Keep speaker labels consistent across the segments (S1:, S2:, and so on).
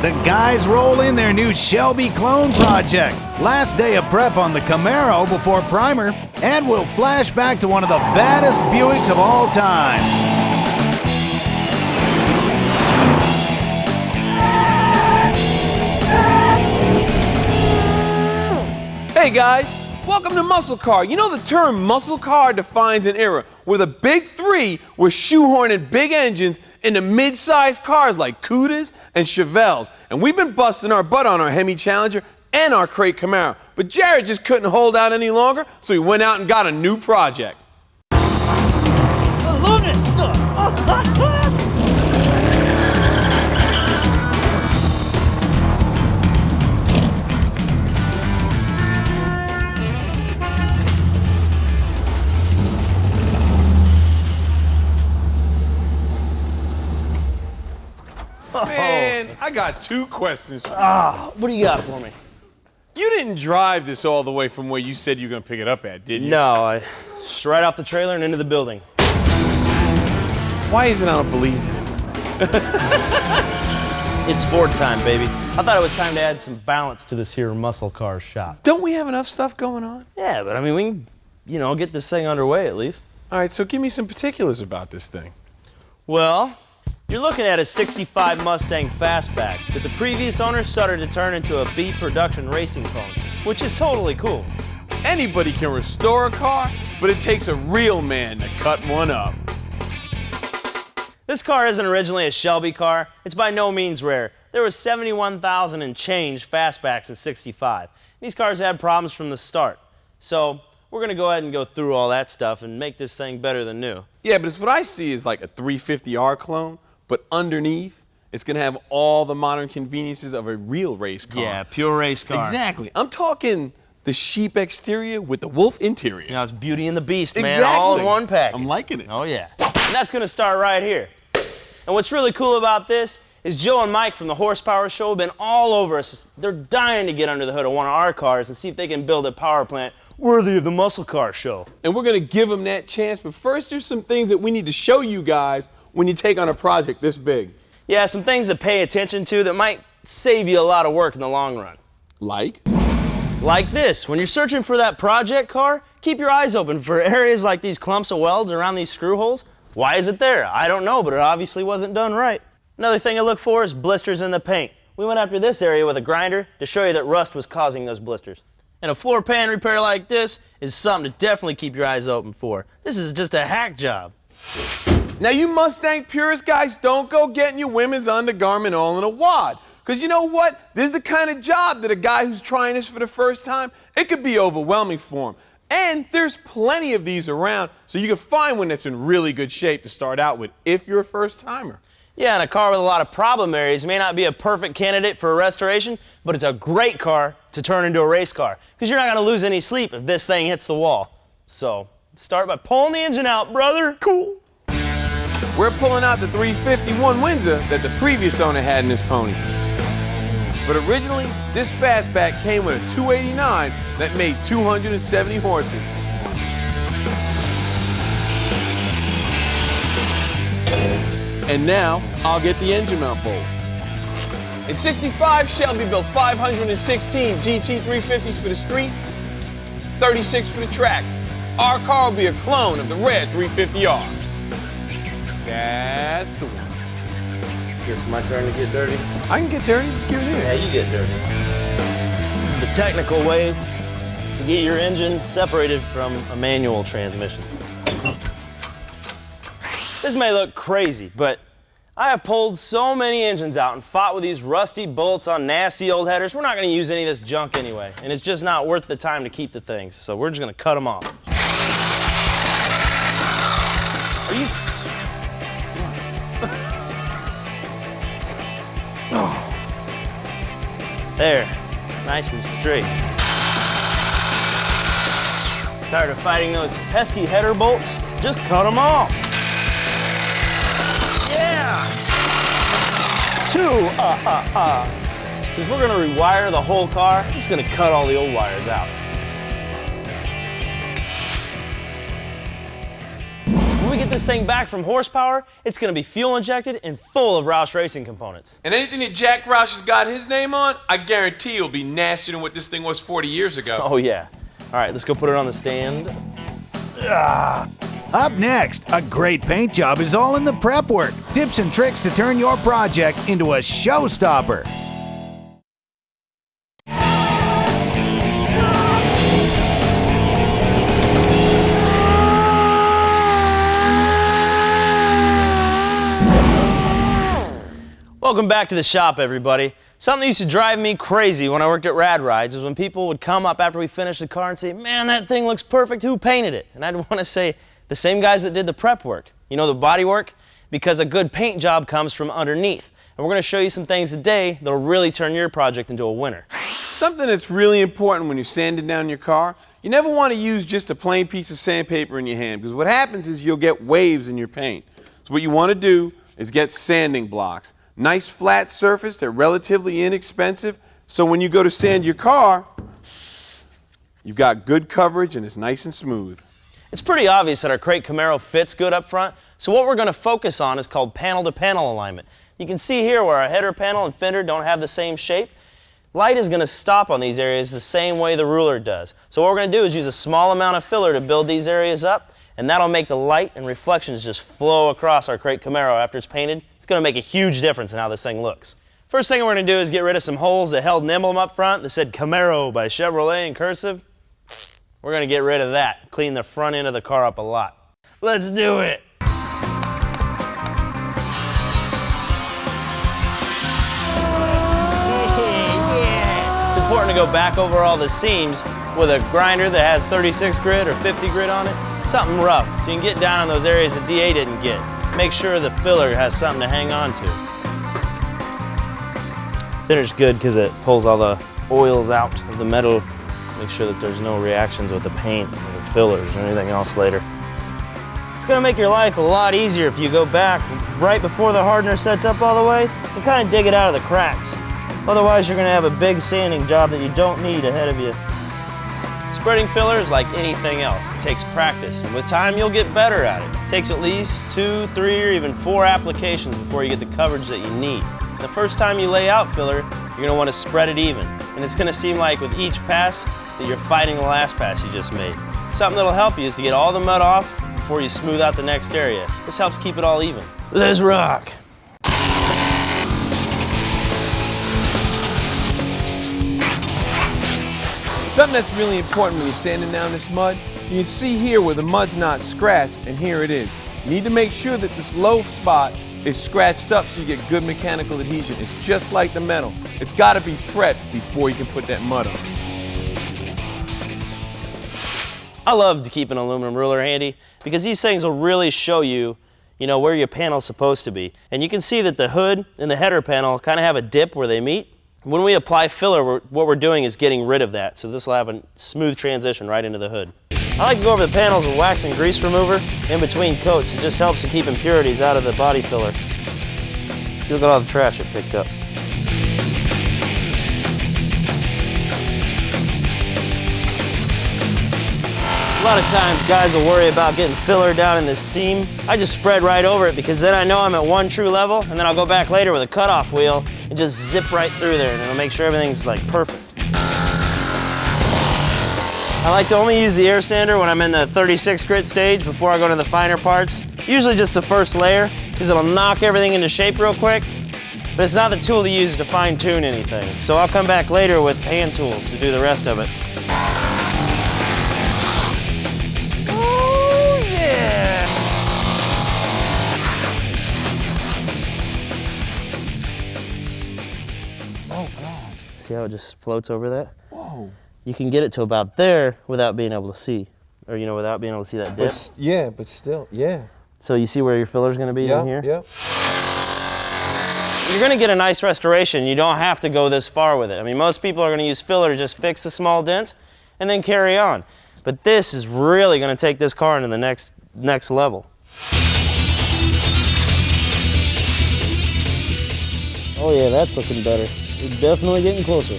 S1: The guys roll in their new Shelby clone project. Last day of prep on the Camaro before primer, and we'll flash back to one of the baddest Buicks of all time.
S2: Hey guys, welcome to MuscleCar. You know the term MuscleCar defines an era where the big three were shoehorning big engines into mid-sized cars like Cudas and Chevelles. And we've been busting our butt on our Hemi Challenger and our crate Camaro. But Jared just couldn't hold out any longer, so he went out and got a new project.
S3: Oh, look at this stuff.
S2: Man, I got two questions for you.
S3: What do you got for me?
S2: You didn't drive this all the way from where you said you were going to pick it up at, did you?
S3: No, just right off the trailer and into the building.
S2: Why is it I don't believe that?
S3: It's Ford time, baby. I thought it was time to add some balance to this here muscle car shop.
S2: Don't we have enough stuff going on?
S3: Yeah, but I mean, we can, get this thing underway at least.
S2: All right, so give me some particulars about this thing.
S3: Well, you're looking at a 65 Mustang Fastback that the previous owner started to turn into a B production racing clone, which is totally cool.
S2: Anybody can restore a car, but it takes a real man to cut one up.
S3: This car isn't originally a Shelby car. It's by no means rare. There was 71,000 and change Fastbacks in 65. These cars had problems from the start. So we're gonna go ahead and go through all that stuff and make this thing better than new.
S2: Yeah, but it's what I see is like a 350R clone, but underneath, it's gonna have all the modern conveniences of a real race car.
S3: Yeah, pure race car.
S2: Exactly. I'm talking the sheep exterior with the wolf interior.
S3: It's Beauty and the Beast, man,
S2: Exactly.
S3: all in one package.
S2: I'm liking it.
S3: Oh yeah. And that's gonna start right here. And what's really cool about this is Joe and Mike from the Horsepower Show have been all over us. They're dying to get under the hood of one of our cars and see if they can build a power plant worthy of the MuscleCar Show.
S2: And we're gonna give them that chance, but first there's some things that we need to show you guys when you take on a project this big.
S3: Yeah, some things to pay attention to that might save you a lot of work in the long run.
S2: Like
S3: this, when you're searching for that project car, keep your eyes open for areas like these clumps of welds around these screw holes. Why is it there? I don't know, but it obviously wasn't done right. Another thing to look for is blisters in the paint. We went after this area with a grinder to show you that rust was causing those blisters. And a floor pan repair like this is something to definitely keep your eyes open for. This is just a hack job.
S2: Now you Mustang purist guys, don't go getting your women's undergarment all in a wad. Because you know what? This is the kind of job that a guy who's trying this for the first time, it could be overwhelming for him. And there's plenty of these around, so you can find one that's in really good shape to start out with if you're a first timer.
S3: Yeah, and a car with a lot of problem areas may not be a perfect candidate for a restoration, but it's a great car to turn into a race car. Because you're not going to lose any sleep if this thing hits the wall. So, start by pulling the engine out, brother. Cool.
S2: We're pulling out the 351 Windsor that the previous owner had in his pony. But originally, this Fastback came with a 289 that made 270 horses. And now, I'll get the engine mount bolt. In 65, Shelby built 516 GT 350s for the street, 36 for the track. Our car will be a clone of the red 350R. That's the one.
S3: Guess my turn to get dirty.
S2: I can get dirty, just give it here.
S3: Yeah, you get dirty. This is the technical way to get your engine separated from a manual transmission. This may look crazy, but I have pulled so many engines out and fought with these rusty bolts on nasty old headers. We're not going to use any of this junk anyway, and it's just not worth the time to keep the things, so we're just going to cut them off. Are you... There, nice and straight. Tired of fighting those pesky header bolts? Just cut them off. Yeah! Since we're gonna rewire the whole car, I'm just gonna cut all the old wires out. we get this thing back from horsepower, it's going to be fuel injected and full of Roush racing components.
S2: And anything that Jack Roush has got his name on, I guarantee it'll be nastier than what this thing was 40 years ago.
S3: Oh yeah. All right, let's go put it on the stand.
S1: Up next, a great paint job is all in the prep work. Tips and tricks to turn your project into a showstopper.
S3: Welcome back to the shop, everybody. Something that used to drive me crazy when I worked at Rad Rides is when people would come up after we finished the car and say, man, that thing looks perfect, who painted it? And I'd want to say, the same guys that did the prep work. You know, the body work? Because a good paint job comes from underneath. And we're going to show you some things today that'll really turn your project into a winner.
S2: Something that's really important when you're sanding down your car, you never want to use just a plain piece of sandpaper in your hand, because what happens is you'll get waves in your paint. So what you want to do is get sanding blocks. Nice flat surface, they're relatively inexpensive, so when you go to sand your car, you've got good coverage and it's nice and smooth.
S3: It's pretty obvious that our crate Camaro fits good up front, so what we're going to focus on is called panel-to-panel alignment. You can see here where our header panel and fender don't have the same shape. Light is going to stop on these areas the same way the ruler does. So what we're going to do is use a small amount of filler to build these areas up, and that'll make the light and reflections just flow across our crate Camaro after it's painted. It's going to make a huge difference in how this thing looks. First thing we're going to do is get rid of some holes that held an emblem up front that said Camaro by Chevrolet in cursive. We're going to get rid of that, clean the front end of the car up a lot. Let's do it! It's important to go back over all the seams with a grinder that has 36 grit or 50 grit on it. Something rough, so you can get down in those areas that DA didn't get. Make sure the filler has something to hang on to. Thinner's good because it pulls all the oils out of the metal. Make sure that there's no reactions with the paint or the fillers or anything else later. It's going to make your life a lot easier if you go back right before the hardener sets up all the way and kind of dig it out of the cracks. Otherwise, you're going to have a big sanding job that you don't need ahead of you. Spreading filler is like anything else. It takes practice, and with time, you'll get better at it. It takes at least 2, 3, or even 4 applications before you get the coverage that you need. The first time you lay out filler, you're going to want to spread it even, and it's going to seem like with each pass that you're fighting the last pass you just made. Something that'll help you is to get all the mud off before you smooth out the next area. This helps keep it all even. Let's rock!
S2: Something that's really important when you're sanding down this mud, you can see here where the mud's not scratched, and here it is. You need to make sure that this low spot is scratched up so you get good mechanical adhesion. It's just like the metal. It's got to be prepped before you can put that mud on.
S3: I love to keep an aluminum ruler handy because these things will really show you, where your panel's supposed to be. And you can see that the hood and the header panel kind of have a dip where they meet. When we apply filler, what we're doing is getting rid of that, so this will have a smooth transition right into the hood. I like to go over the panels with wax and grease remover in between coats. It just helps to keep impurities out of the body filler. Look at all the trash it picked up. A lot of times guys will worry about getting filler down in this seam. I just spread right over it because then I know I'm at one true level, and then I'll go back later with a cutoff wheel and just zip right through there, and it'll make sure everything's like perfect. I like to only use the air sander when I'm in the 36 grit stage before I go to the finer parts. Usually just the first layer because it'll knock everything into shape real quick, but it's not the tool to use to fine tune anything. So I'll come back later with hand tools to do the rest of it. See how it just floats over that?
S2: Whoa.
S3: You can get it to about there without being able to see. Or, without being able to see that dip.
S2: But still, yeah.
S3: So you see where your filler's gonna be in here?
S2: Yeah.
S3: You're gonna get a nice restoration. You don't have to go this far with it. I mean, most people are gonna use filler to just fix the small dents and then carry on. But this is really gonna take this car into the next level. Oh yeah, that's looking better. We're definitely getting closer.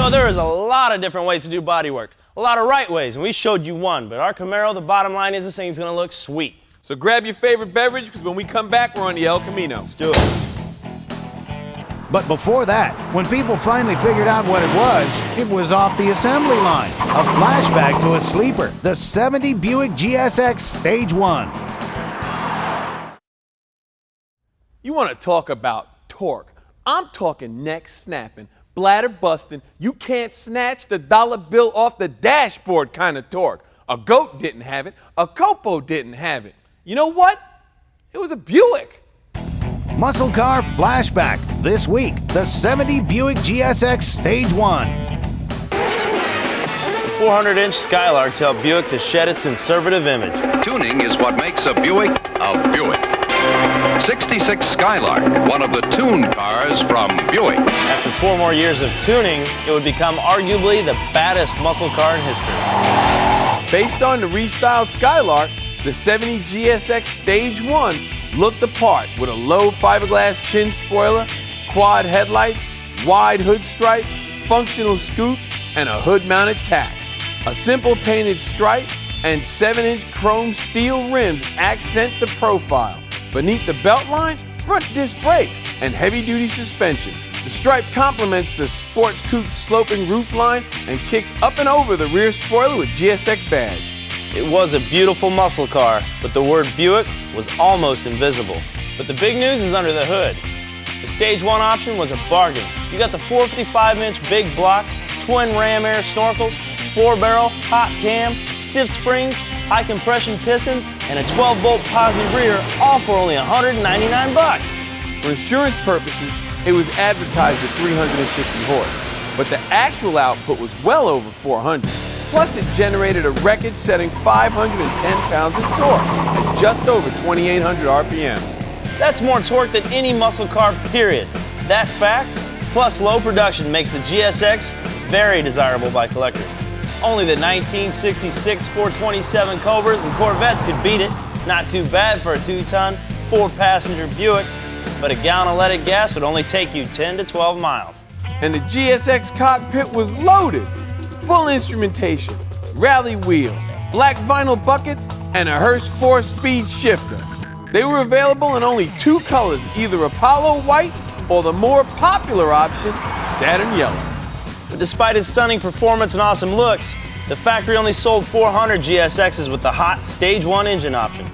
S3: You know, there is a lot of different ways to do bodywork, a lot of right ways, and we showed you one, but our Camaro, the bottom line is this thing's gonna look sweet.
S2: So grab your favorite beverage, because when we come back, we're on the El Camino.
S3: Let's do it.
S1: But before that, when people finally figured out what it was off the assembly line. A flashback to a sleeper, the 70 Buick GSX Stage One.
S2: You want to talk about torque? I'm talking neck snapping, bladder busting, you can't snatch the dollar bill off the dashboard kind of torque. A goat didn't have it, a Copo didn't have it. You know what? It was a Buick.
S1: MuscleCar Flashback. This week, the 70 Buick GSX Stage One.
S3: The 400-inch Skylark to help Buick to shed its conservative image.
S4: Tuning is what makes a Buick a Buick. 66 Skylark, one of the tuned cars from Buick.
S3: After 4 more years of tuning, it would become arguably the baddest muscle car in history.
S2: Based on the restyled Skylark, the 70 GSX Stage 1 looked the part with a low fiberglass chin spoiler, quad headlights, wide hood stripes, functional scoops, and a hood-mounted tack. A simple painted stripe and 7-inch chrome steel rims accent the profile. Beneath the belt line, front disc brakes and heavy-duty suspension. The stripe complements the sport coupe sloping roofline and kicks up and over the rear spoiler with GSX badge.
S3: It was a beautiful muscle car, but the word Buick was almost invisible. But the big news is under the hood. The Stage 1 option was a bargain. You got the 455-inch big block, twin ram air snorkels, 4-barrel, hot cam, stiff springs, high compression pistons, and a 12-bolt posi rear, all for only $199.
S2: For insurance purposes, it was advertised at 360 horse, but the actual output was well over 400. Plus, it generated a record-setting 510 pounds of torque at just over 2,800 RPM.
S3: That's more torque than any muscle car, period. That fact, plus low production, makes the GSX very desirable by collectors. Only the 1966 427 Cobras and Corvettes could beat it. Not too bad for a 2-ton, 4-passenger Buick, but a gallon of leaded gas would only take you 10 to 12 miles.
S2: And the GSX cockpit was loaded. Full instrumentation, rally wheel, black vinyl buckets, and a Hurst 4-speed shifter. They were available in only 2 colors, either Apollo white or the more popular option, Saturn yellow.
S3: But despite its stunning performance and awesome looks, the factory only sold 400 GSXs with the hot Stage 1 engine option.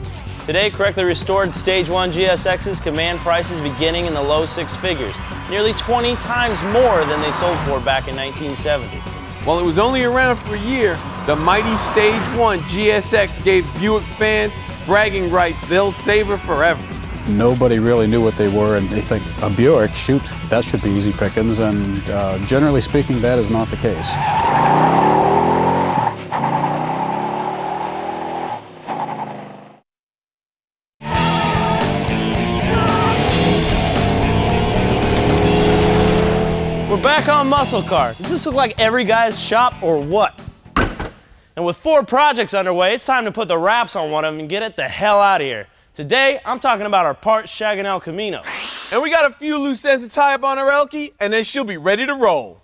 S3: Today, correctly restored Stage 1 GSXs command prices beginning in the low 6 figures, nearly 20 times more than they sold for back in 1970.
S2: While it was only around for a year, the mighty Stage 1 GSX gave Buick fans bragging rights they'll savor forever.
S5: Nobody really knew what they were, and they think, a Buick, shoot, that should be easy pickings, and generally speaking, that is not the case.
S3: We're back on MuscleCar. Does this look like every guy's shop or what? And with 4 projects underway, it's time to put the wraps on one of them and get it the hell out of here. Today, I'm talking about our parts shagging El Camino.
S2: And we got a few loose ends to tie up on our Elkie, and then she'll be ready to roll.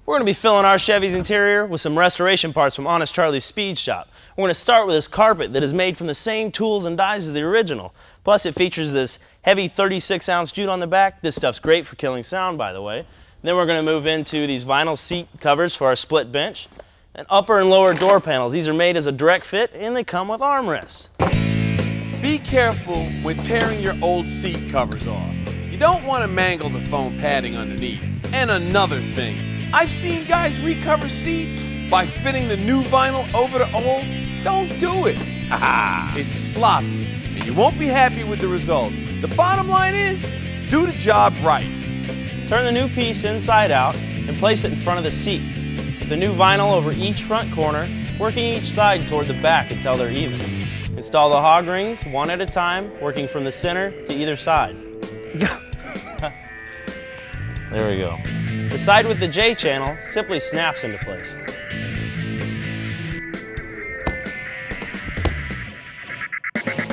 S3: We're going to be filling our Chevy's interior with some restoration parts from Honest Charlie's Speed Shop. We're going to start with this carpet that is made from the same tools and dies as the original. Plus, it features this heavy 36-ounce jute on the back. This stuff's great for killing sound, by the way. Then we're going to move into these vinyl seat covers for our split bench. And upper and lower door panels. These are made as a direct fit, and they come with armrests.
S2: Be careful when tearing your old seat covers off. You don't want to mangle the foam padding underneath. And another thing, I've seen guys recover seats by fitting the new vinyl over the old. Don't do it. It's sloppy, and you won't be happy with the results. The bottom line is, do the job right.
S3: Turn the new piece inside out and place it in front of the seat. Put the new vinyl over each front corner, working each side toward the back until they're even. Install the hog rings one at a time, working from the center to either side. There we go. The side with the J channel simply snaps into place.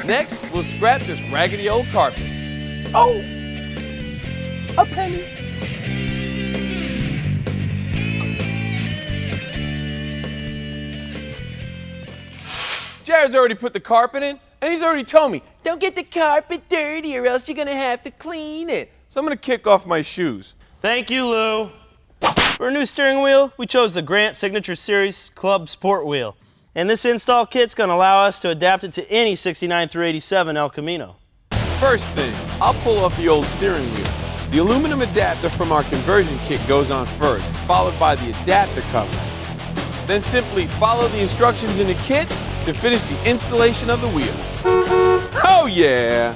S2: Next, we'll scrap this raggedy old carpet. Oh, a penny. Jared's already put the carpet in, and he's already told me, don't get the carpet dirty or else you're gonna have to clean it. So I'm gonna kick off my shoes.
S3: Thank you, Lou. For a new steering wheel, we chose the Grant Signature Series Club Sport Wheel. And this install kit's gonna allow us to adapt it to any 69 through 87 El Camino.
S2: First thing, I'll pull off the old steering wheel. The aluminum adapter from our conversion kit goes on first, followed by the adapter cover. Then simply follow the instructions in the kit to finish the installation of the wheel. Oh yeah!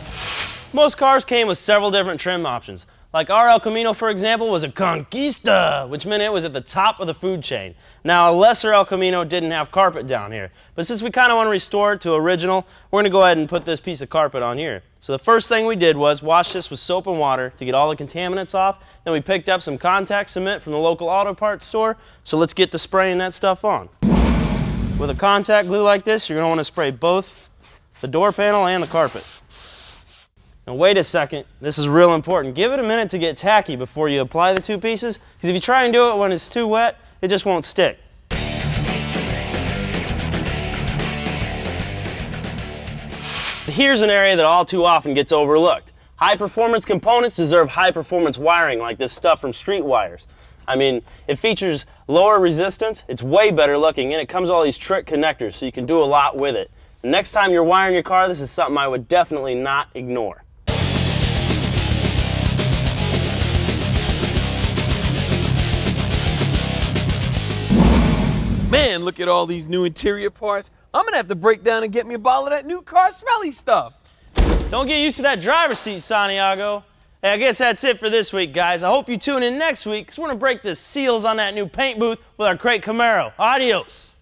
S3: Most cars came with several different trim options. Like our El Camino, for example, was a Conquista, which meant it was at the top of the food chain. Now, a lesser El Camino didn't have carpet down here, but since we kind of want to restore it to original, we're going to go ahead and put this piece of carpet on here. So the first thing we did was wash this with soap and water to get all the contaminants off. Then we picked up some contact cement from the local auto parts store. So let's get to spraying that stuff on. With a contact glue like this, you're going to want to spray both the door panel and the carpet. Now wait a second, this is real important. Give it a minute to get tacky before you apply the two pieces, because if you try and do it when it's too wet, it just won't stick. Here's an area that all too often gets overlooked. High-performance components deserve high-performance wiring like this stuff from Street Wires. I mean, it features lower resistance, it's way better looking, and it comes with all these trick connectors, so you can do a lot with it. The next time you're wiring your car, this is something I would definitely not ignore.
S2: Man, look at all these new interior parts. I'm gonna have to break down and get me a bottle of that new car smelly stuff.
S3: Don't get used to that driver's seat, Santiago. Hey, I guess that's it for this week, guys. I hope you tune in next week, because we're gonna break the seals on that new paint booth with our great Camaro. Adios.